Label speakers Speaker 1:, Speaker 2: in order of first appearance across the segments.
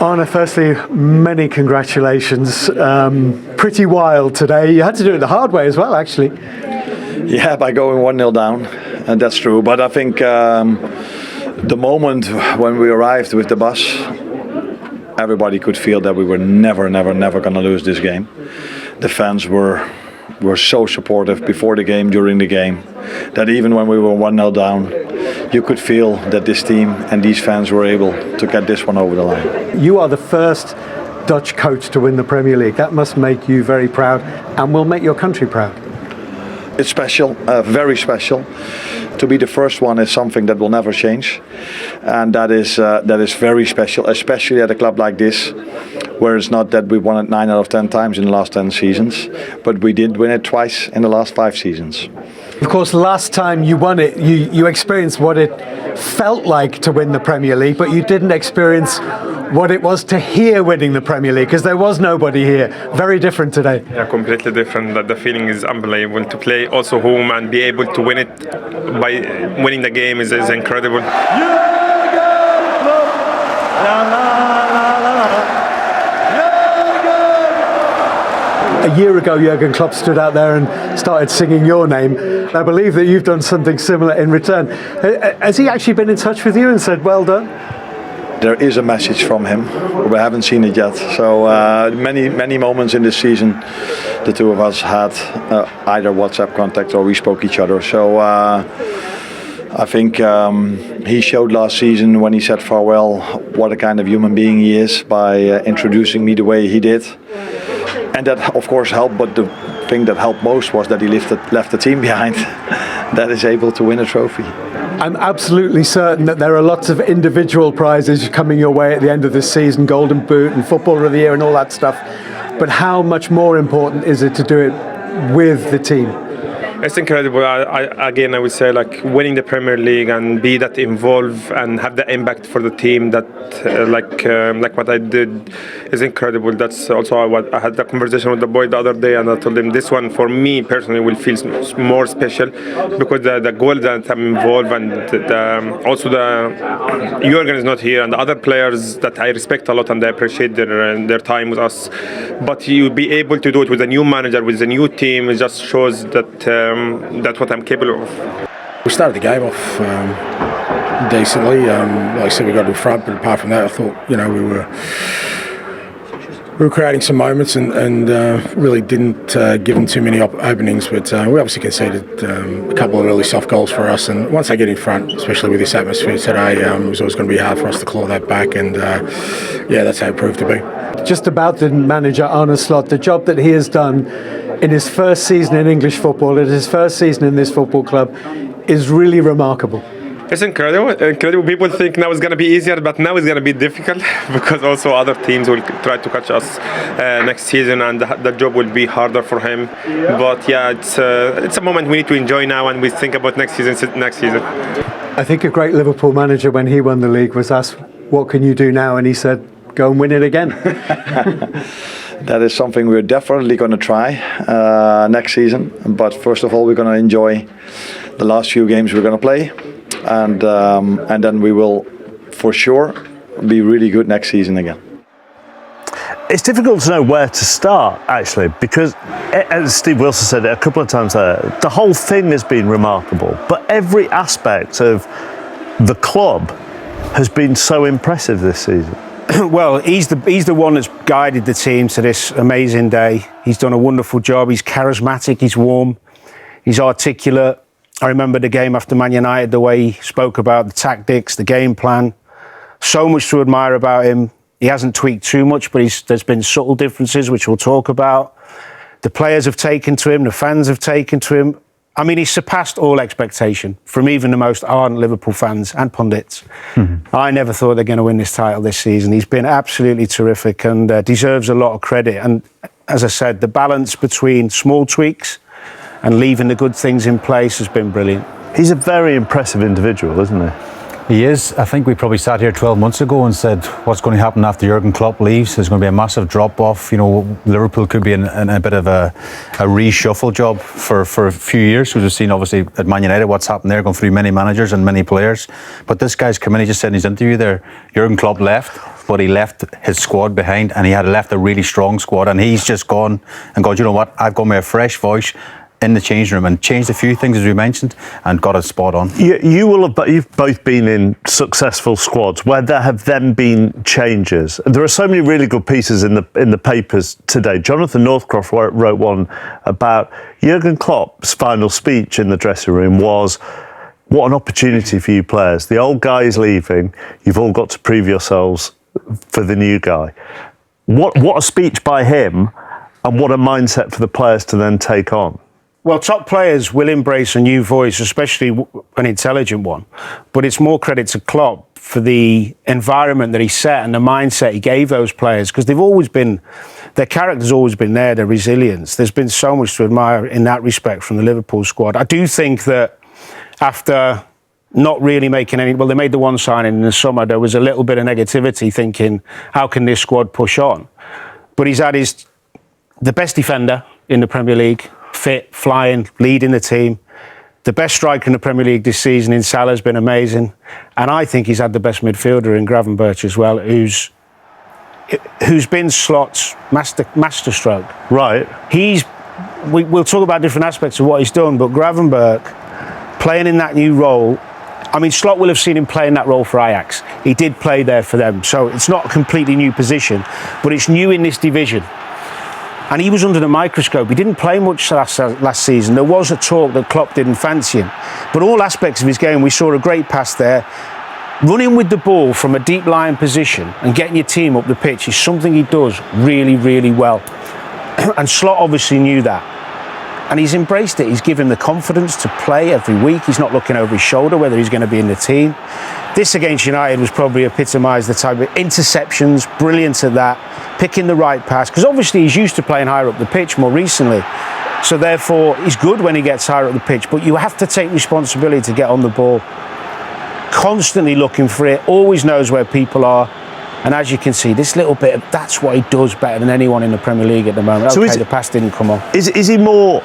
Speaker 1: Arne, firstly, many congratulations. Pretty wild today. You had to do it the hard way as well, actually.
Speaker 2: Yeah, by going 1-0 down, and that's true. But I think the moment when we arrived with the bus, everybody could feel that we were never going to lose this game. The fans were so supportive before the game, during the game, that even when we were 1-0 down, you could feel that this team and these fans were able to get this one over the line.
Speaker 1: You are the first Dutch coach to win the Premier League. That must make you very proud and will make your country proud.
Speaker 2: It's special, very special. To be the first one is something that will never change, and that is very special, especially at a club like this, where it's not that we won it 9 out of 10 times in the last 10 seasons, but we did win it twice in the last 5 seasons.
Speaker 1: Of course, last time you won it, you experienced what it felt like to win the Premier League, but you didn't experience what it was to hear winning the Premier League, because there was nobody here. Very different today.
Speaker 3: Yeah, completely different. The feeling is unbelievable. To play also home and be able to win it by winning the game is incredible.
Speaker 1: A year ago, Jurgen Klopp stood out there and started singing your name. I believe that you've done something similar in return. Has he actually been in touch with you and said, well done?
Speaker 2: There is a message from him. We haven't seen it yet. So many moments in this season, the two of us had either WhatsApp contact or we spoke each other. So I think he showed last season when he said farewell what a kind of human being he is by introducing me the way he did. And that of course helped, but the thing that helped most was that he left the team behind that is able to win a trophy.
Speaker 1: I'm absolutely certain that there are lots of individual prizes coming your way at the end of this season, Golden Boot and Footballer of the Year and all that stuff. But how much more important is it to do it with the team?
Speaker 3: It's incredible. I would say like winning the Premier League and be that involved and have the impact for the team that like what I did is incredible. That's also what I had the conversation with the boy the other day, and I told him this one for me personally will feel more special because the goal that I'm involved and also the Jurgen is not here and the other players that I respect a lot and I appreciate their time with us. But you be able to do it with a new manager, with a new team, it just shows that that's what I'm capable of.
Speaker 4: We started the game off decently. Like I said, we got in front, but apart from that, I thought we were creating some moments and really didn't give them too many openings. But we obviously conceded a couple of really soft goals for us. And once they get in front, especially with this atmosphere today, it was always going to be hard for us to claw that back. And yeah, that's how it proved to be.
Speaker 1: Just about the manager, Arne Slot, the job that he has done in his first season in English football, in his first season in this football club, is really remarkable.
Speaker 3: It's incredible. People think now it's going to be easier, but now it's going to be difficult because also other teams will try to catch us next season, and the job will be harder for him. But yeah, it's a moment we need to enjoy now, and we think about next season.
Speaker 1: I think a great Liverpool manager, when he won the league, was asked, "What can you do now?" and he said, "Go and win it again."
Speaker 2: That is something we're definitely going to try next season. But first of all, we're going to enjoy the last few games we're going to play, and then we will, for sure, be really good next season again.
Speaker 5: It's difficult to know where to start, actually, because, as Steve Wilson said it a couple of times there, the whole thing has been remarkable. But every aspect of the club has been so impressive this season.
Speaker 6: Well, he's the one that's guided the team to this amazing day. He's done a wonderful job. He's charismatic, he's warm, he's articulate. I remember the game after Man United, the way he spoke about the tactics, the game plan. So much to admire about him. He hasn't tweaked too much, but there's been subtle differences, which we'll talk about. The players have taken to him, the fans have taken to him. I mean, he's surpassed all expectation from even the most ardent Liverpool fans and pundits. Mm-hmm. I never thought they're going to win this title this season. He's been absolutely terrific and deserves a lot of credit. And as I said, the balance between small tweaks and leaving the good things in place has been brilliant.
Speaker 5: He's a very impressive individual, isn't he?
Speaker 7: He is. I think we probably sat here 12 months ago and said, what's going to happen after Jurgen Klopp leaves? There's going to be a massive drop-off. You know, Liverpool could be in a bit of a reshuffle job for a few years. We've seen, obviously, at Man United what's happened there, going through many managers and many players. But this guy's come in, he just said in his interview there, Jurgen Klopp left, but he left his squad behind, and he had left a really strong squad, and he's just gone and gone, you know what, I've got me a fresh voice in the changing room and changed a few things, as we mentioned, and got it spot on.
Speaker 5: You've both been in successful squads where there have then been changes. There are so many really good pieces in the papers today. Jonathan Northcroft wrote one about Jurgen Klopp's final speech in the dressing room was, what an opportunity for you players. The old guy is leaving. You've all got to prove yourselves for the new guy. What a speech by him, and what a mindset for the players to then take on.
Speaker 6: Well, top players will embrace a new voice, especially an intelligent one. But it's more credit to Klopp for the environment that he set and the mindset he gave those players, because they've always been, their character's always been there, their resilience. There's been so much to admire in that respect from the Liverpool squad. I do think that after not really making any, well, they made the one signing in the summer, there was a little bit of negativity thinking, how can this squad push on? But he's had the best defender in the Premier League, fit, flying, leading the team. The best striker in the Premier League this season in Salah has been amazing. And I think he's had the best midfielder in Gravenberch as well, who's been Slot's masterstroke.
Speaker 5: Right.
Speaker 6: We'll talk about different aspects of what he's done, but Gravenberch, playing in that new role, I mean, Slot will have seen him play in that role for Ajax. He did play there for them. So it's not a completely new position, but it's new in this division. And he was under the microscope. He didn't play much last season. There was a talk that Klopp didn't fancy him. But all aspects of his game, we saw a great pass there. Running with the ball from a deep lying position and getting your team up the pitch is something he does really, really well. And Slot obviously knew that. And he's embraced it. He's given the confidence to play every week. He's not looking over his shoulder whether he's going to be in the team. This against United was probably epitomised the type of interceptions, brilliant at that, picking the right pass, because obviously he's used to playing higher up the pitch more recently. So therefore, he's good when he gets higher up the pitch, but you have to take responsibility to get on the ball. Constantly looking for it, always knows where people are. And as you can see, this little bit, that's what he does better than anyone in the Premier League at the moment. So the pass didn't come off.
Speaker 5: Is he more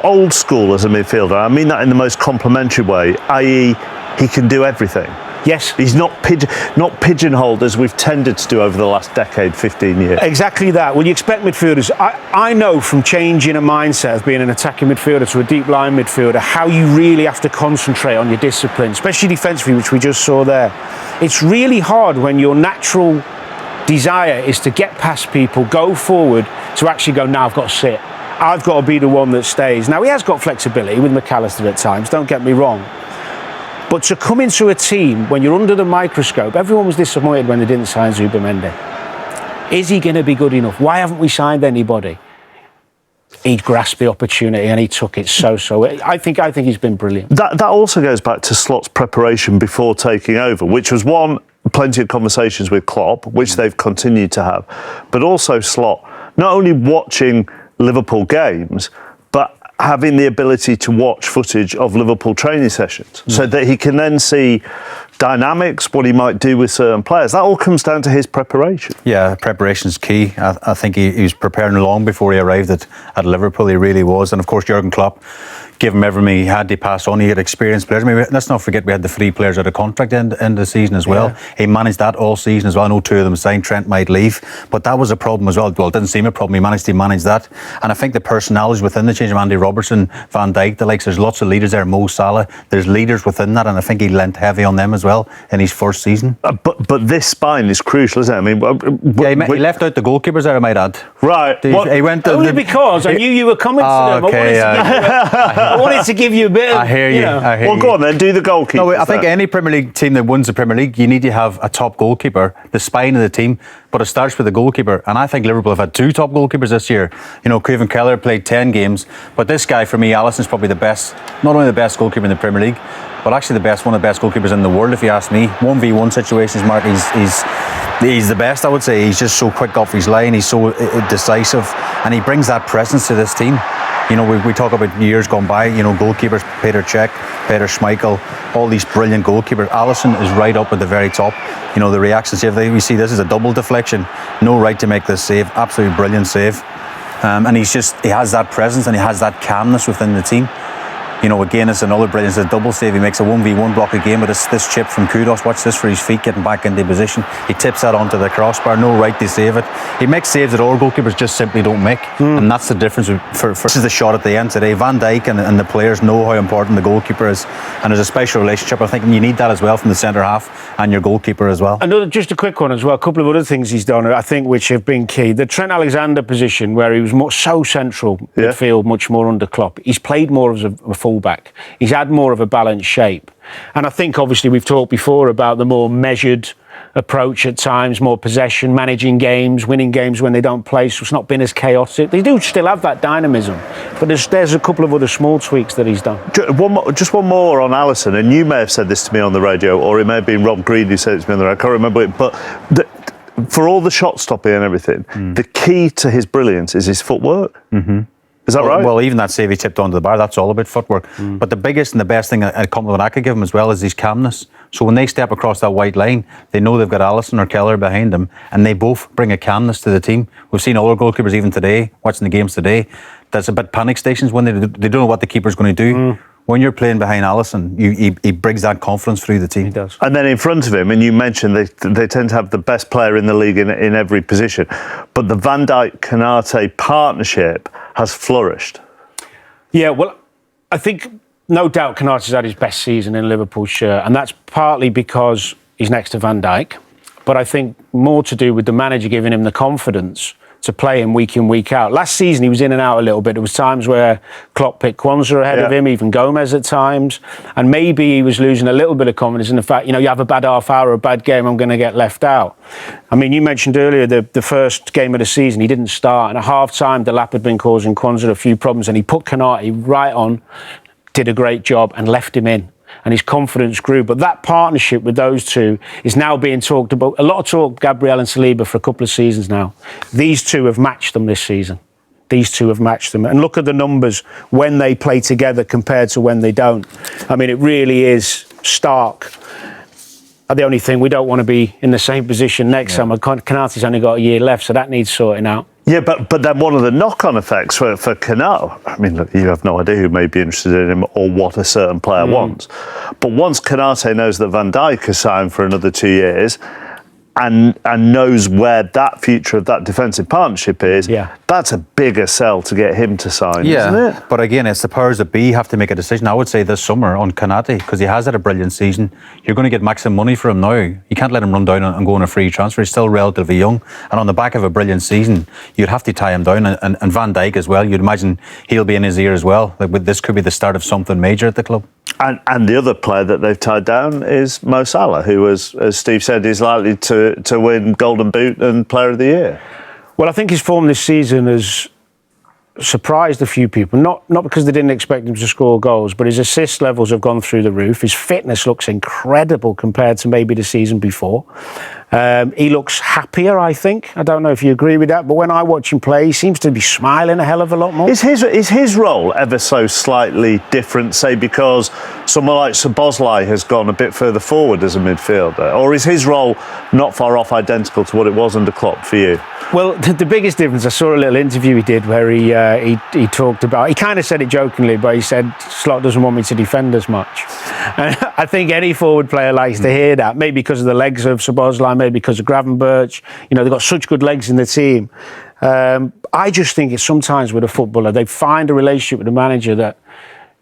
Speaker 5: old school as a midfielder? I mean that in the most complimentary way, i.e. he can do everything.
Speaker 6: Yes.
Speaker 5: He's not pigeonholed as we've tended to do over the last decade, 15 years.
Speaker 6: Exactly that. Well, you expect midfielders. I know from changing a mindset of being an attacking midfielder to a deep line midfielder how you really have to concentrate on your discipline, especially defensively, which we just saw there. It's really hard when your natural desire is to get past people, go forward, to actually go, now I've got to sit. I've got to be the one that stays. Now, he has got flexibility with McAllister at times, don't get me wrong. But to come into a team when you're under the microscope, everyone was disappointed when they didn't sign Zubimendi. Is he going to be good enough? Why haven't we signed anybody? He grasped the opportunity and he took it so. I think he's been brilliant.
Speaker 5: That also goes back to Slot's preparation before taking over, which was plenty of conversations with Klopp, which they've continued to have, but also Slot not only watching Liverpool games, but having the ability to watch footage of Liverpool training sessions so that he can then see dynamics, what he might do with certain players. That all comes down to his preparation.
Speaker 7: Yeah, preparation is key. I think he was preparing long before he arrived at Liverpool. He really was. And of course, Jurgen Klopp gave him everything he had to pass on. He had experienced players. I mean, let's not forget we had the 3 players out of contract end of the season as well. Yeah. He managed that all season as well. I know 2 of them signed. Trent might leave, but that was a problem as well. Well, it didn't seem a problem. He managed to manage that. And I think the personalities within the change of Andy Robertson, Van Dijk, the likes, there's lots of leaders there. Mo Salah, there's leaders within that, and I think he lent heavy on them as well in his first season.
Speaker 5: But this spine is crucial, isn't it? I mean,
Speaker 7: he left out the goalkeepers there, I might add.
Speaker 5: Right.
Speaker 7: He went to
Speaker 6: only because I knew you were coming to them.
Speaker 7: Okay,
Speaker 6: I wanted to give you a bit of...
Speaker 7: I hear you.
Speaker 5: Well, go on then, do the goalkeepers.
Speaker 7: No, I think any Premier League team that wins the Premier League, you need to have a top goalkeeper, the spine of the team, but it starts with the goalkeeper. And I think Liverpool have had 2 top goalkeepers this year. You know, Craven Keller played 10 games, but this guy, for me, Alisson's probably the best, not only the best goalkeeper in the Premier League, but actually one of the best goalkeepers in the world, if you ask me. 1v1 situations, Mark, he's the best, I would say. He's just so quick off his line, he's so decisive, and he brings that presence to this team. You know, we talk about years gone by, you know, goalkeepers, Peter Cech, Peter Schmeichel, all these brilliant goalkeepers. Alisson is right up at the very top. You know, the reaction save, we see this is a double deflection. No right to make this save, absolutely brilliant save. And he has that presence and he has that calmness within the team. You know, again, it's another brilliant, it's a double save. He makes a 1v1 block a game, but it's this chip from Kudos. Watch this for his feet getting back into position. He tips that onto the crossbar, no right to save it. He makes saves that all goalkeepers just simply don't make. And that's the difference for this is the shot at the end today. Van Dijk and the players know how important the goalkeeper is. And there's a special relationship. I think you need that as well from the centre half and your goalkeeper as well.
Speaker 6: Just a quick one as well. A couple of other things he's done, I think, which have been key. The Trent Alexander position, where he was so central midfield, much more under Klopp. He's played more as a fullback. He's had more of a balanced shape. And I think, obviously, we've talked before about the more measured approach at times, more possession, managing games, winning games when they don't play, so it's not been as chaotic. They do still have that dynamism, but there's a couple of other small tweaks that he's done.
Speaker 5: Just one more on Alisson, and you may have said this to me on the radio, or it may have been Rob Green who said it to me on the radio, I can't remember it, but for all the shot stopping and everything, the key to his brilliance is his footwork. Is that right?
Speaker 7: Well, even that save he tipped onto the bar, that's all about footwork. But the biggest and the best thing, a compliment I could give him as well, is his calmness. So when they step across that white line, they know they've got Alisson or Keller behind them, and they both bring a calmness to the team. We've seen other goalkeepers even today, watching the games today, that's a bit panic stations when they don't know what the keeper's going to do. When you're playing behind Alisson, he brings that confidence through the team.
Speaker 6: He does.
Speaker 5: And then in front of him, and you mentioned they tend to have the best player in the league in every position, but the Van Dijk-Konate partnership has flourished.
Speaker 6: Yeah, well, I think no doubt Konate's had his best season in Liverpool's shirt, and that's partly because he's next to Van Dijk, but I think more to do with the manager giving him the confidence to play him week in, week out. Last season he was in and out a little bit. There was times where Klopp picked Kwanzaa ahead of him, even Gomez at times, and maybe he was losing a little bit of confidence in the fact, you know, you have a bad half hour, a bad game, I'm going to get left out. I mean, you mentioned earlier the first game of the season, he didn't start, and at half-time Delap had been causing Kwanzaa a few problems, and he put Konate right on, did a great job, and left him in. And his confidence grew. But that partnership with those two is now being talked about. A lot of talk, Gabriel and Saliba, for a couple of seasons now. These two have matched them this season. These two have matched them. And look at the numbers when they play together compared to when they don't. I mean, it really is stark. The only thing, we don't want to be in the same position next summer. Konate's only got a year left, so that needs sorting out.
Speaker 5: Yeah, but then one of the knock-on effects for Konate, I mean, look, you have no idea who may be interested in him or what a certain player wants. But once Konate knows that Van Dijk has signed for another 2 years and knows where that future of that defensive partnership is, that's a bigger sell to get him to sign, isn't it?
Speaker 7: But again, it's the powers that be have to make a decision. I would say this summer on Konate, because he has had a brilliant season. You're going to get maximum money for him now. You can't let him run down and go on a free transfer. He's still relatively young. And on the back of a brilliant season, you'd have to tie him down. And Van Dijk as well, you'd imagine he'll be in his ear as well. Like, this could be the start of something major at the club.
Speaker 5: And the other player that they've tied down is Mo Salah, who, as Steve said, is likely to win Golden Boot and Player of the Year.
Speaker 6: Well, I think his form this season has surprised a few people, not because they didn't expect him to score goals, but his assist levels have gone through the roof. His fitness looks incredible compared to maybe the season before. He looks happier, I think. I don't know if you agree with that, but when I watch him play, he seems to be smiling a hell of a lot more.
Speaker 5: Is his role ever so slightly different, say, because someone like Szoboszlai has gone a bit further forward as a midfielder? Or is his role not far off identical to what it was under Klopp for you?
Speaker 6: Well, the biggest difference, I saw a little interview he did where he talked about, he kind of said it jokingly, but he said, Slot doesn't want me to defend as much. And I think any forward player likes to hear that, maybe because of the legs of Szoboszlai, maybe because of Gravenberch. You know, they've got such good legs in the team. I just think it's sometimes with a footballer, they find a relationship with the manager that,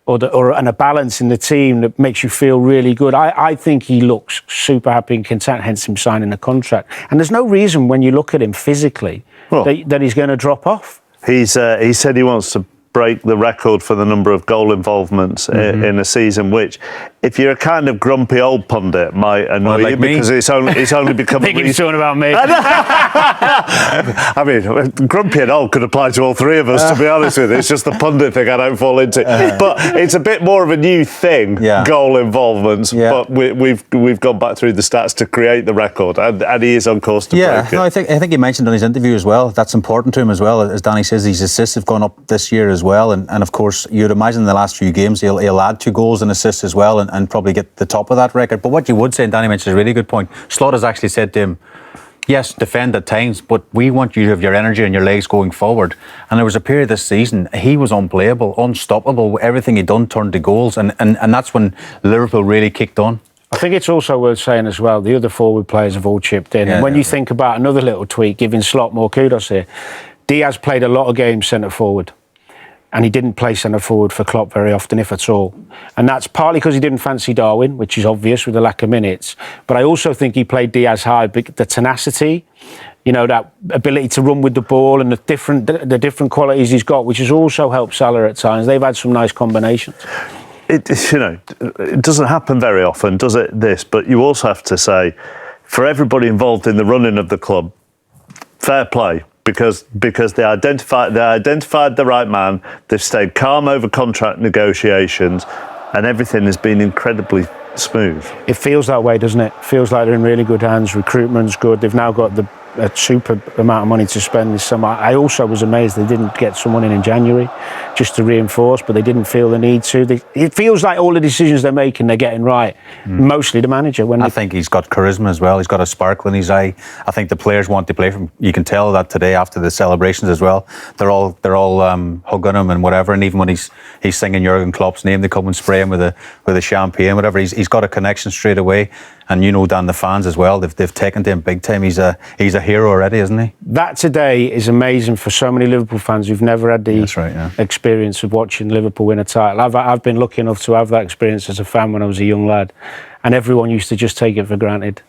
Speaker 6: and a balance in the team that makes you feel really good. I think he looks super happy and content, hence him signing a contract. And there's no reason when you look at him physically that he's going to drop off.
Speaker 5: He said he wants to break the record for the number of goal involvements in a season, which, if you're a kind of grumpy old pundit, might annoy you because it's only become.
Speaker 6: I think he's talking about me.
Speaker 5: I mean, grumpy and old could apply to all three of us, to be honest with you. It's just the pundit thing I don't fall into. But it's a bit more of a new thing, goal involvements. But we've gone back through the stats to create the record, and he is on course to break it.
Speaker 7: No, I think he mentioned in his interview as well, that's important to him as well. As Danny says, his assists have gone up this year as well. And of course, you'd imagine in the last few games he'll add 2 goals and assists as well and probably get the top of that record. But what you would say, and Danny mentioned a really good point, Slot has actually said to him, yes, defend at times, but we want you to have your energy and your legs going forward. And there was a period this season, he was unplayable, unstoppable. Everything he'd done turned to goals. And that's when Liverpool really kicked on.
Speaker 6: I think it's also worth saying as well, the other forward players have all chipped in.
Speaker 7: Yeah,
Speaker 6: and when you think about another little tweak, giving Slot more kudos here, Diaz played a lot of games centre forward. And he didn't play centre forward for Klopp very often, if at all. And that's partly because he didn't fancy Darwin, which is obvious with the lack of minutes. But I also think he played Diaz high, the tenacity, you know, that ability to run with the ball and the different qualities he's got, which has also helped Salah at times. They've had some nice combinations.
Speaker 5: It doesn't happen very often, does it, this? But you also have to say, for everybody involved in the running of the club, fair play. Because they identified the right man, they've stayed calm over contract negotiations, and everything has been incredibly smooth.
Speaker 6: It feels that way, doesn't it? Feels like they're in really good hands. Recruitment's good. They've now got a super amount of money to spend this summer. I also was amazed they didn't get someone in January just to reinforce, but they didn't feel the need to. It feels like all the decisions they're making, they're getting right. Mostly the manager.
Speaker 7: I think he's got charisma as well. He's got a sparkle in his eye. I think the players want to play for him. You can tell that today after the celebrations as well. They're all hugging him and whatever. And even when he's singing Jurgen Klopp's name, they come and spray him with a champagne, whatever. He's got a connection straight away. And you know, Dan, the fans as well, they've taken to him big time. He's a hero already, isn't he?
Speaker 6: That today is amazing for so many Liverpool fans who've never had the experience of watching Liverpool win a title. I've been lucky enough to have that experience as a fan when I was a young lad, and everyone used to just take it for granted.